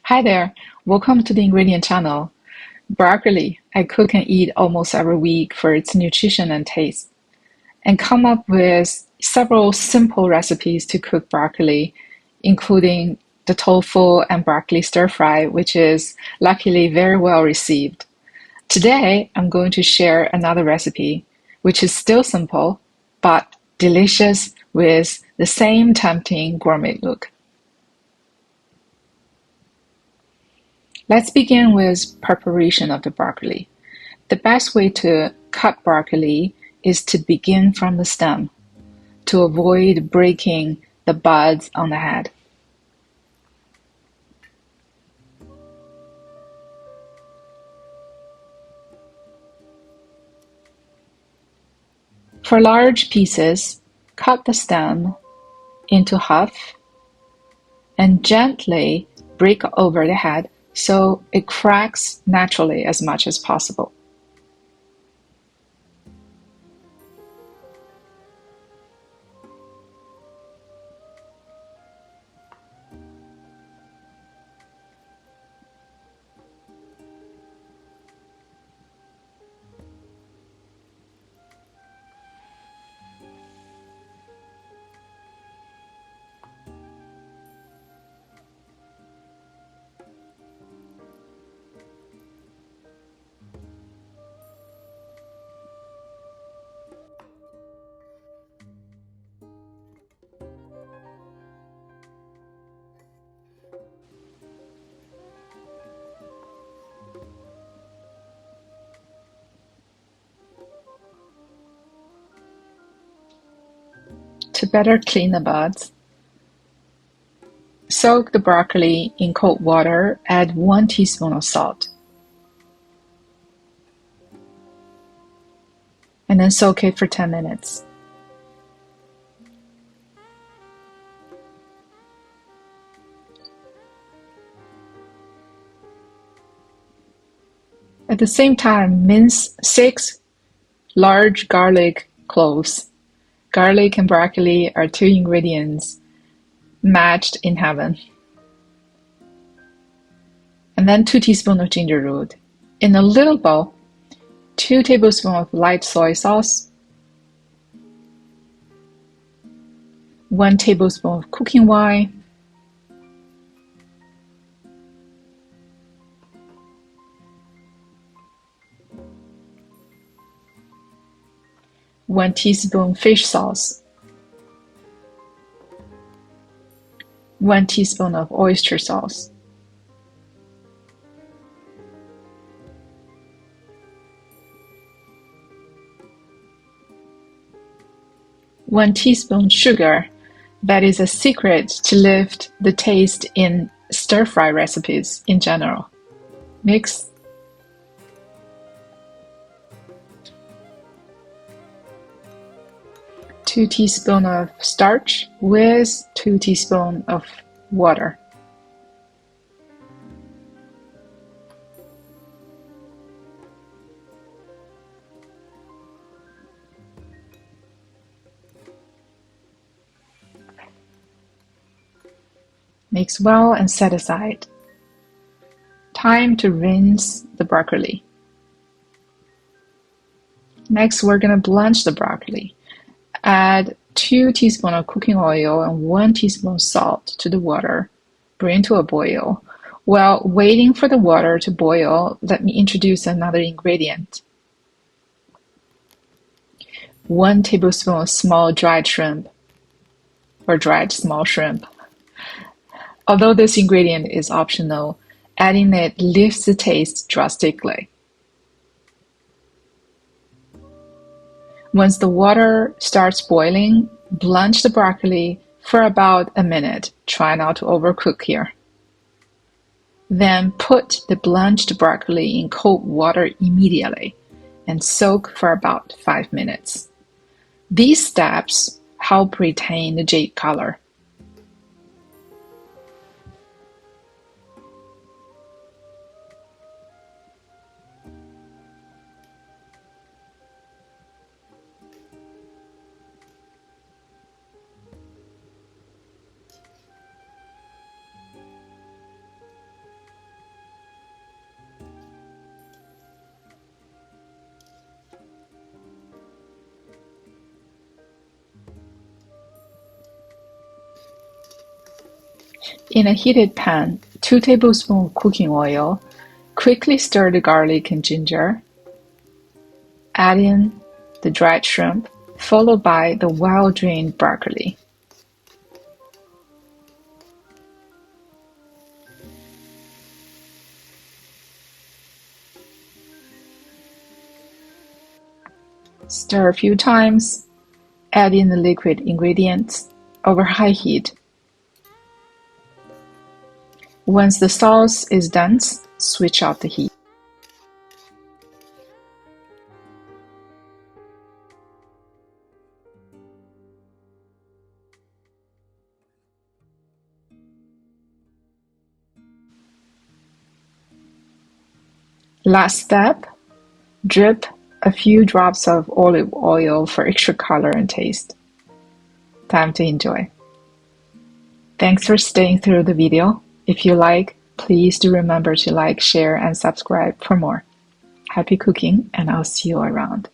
Hi there, welcome to the ingredient channel. Broccoli, I cook and eat almost every week for its nutrition and taste, and come up with several simple recipes to cook broccoli, including the tofu and broccoli stir fry, which is luckily very well received. Today, I'm going to share another recipe, which is still simple, but delicious with the same tempting gourmet look. Let's begin with preparation of the broccoli. The best way to cut broccoli is to begin from the stem to avoid breaking the buds on the head. For large pieces, cut the stem into half and gently break over the head so it cracks naturally as much as possible. To better clean the buds, soak the broccoli in cold water, add 1 teaspoon of salt, and then soak it for 10 minutes. At the same time, mince 6 large garlic cloves. Garlic and broccoli are 2 ingredients matched in heaven. And then 2 teaspoons of ginger root. In a little bowl, 2 tablespoons of light soy sauce, 1 tablespoon of cooking wine, 1 teaspoon fish sauce, 1 teaspoon of oyster sauce, one teaspoon sugar. That is a secret to lift the taste in stir-fry recipes in general. Mix. 2 teaspoons of starch with 2 teaspoons of water. Mix well and set aside. Time to rinse the broccoli. Next, we're going to blanch the broccoli. Add 2 teaspoons of cooking oil and 1 teaspoon of salt to the water. Bring to a boil. While waiting for the water to boil, let me introduce another ingredient. 1 tablespoon of small dried shrimp or dried small shrimp. Although this ingredient is optional, adding it lifts the taste drastically. Once the water starts boiling, blanch the broccoli for about a minute. Try not to overcook here. Then put the blanched broccoli in cold water immediately and soak for about 5 minutes. These steps help retain the jade color. In a heated pan, 2 tablespoons cooking oil. Quickly stir the garlic and ginger. Add in the dried shrimp, followed by the well-drained broccoli. Stir a few times. Add in the liquid ingredients over high heat. Once the sauce is dense, switch off the heat. Last step, drip a few drops of olive oil for extra color and taste. Time to enjoy. Thanks for staying through the video. If you like, please do remember to like, share, and subscribe for more. Happy cooking, and I'll see you around.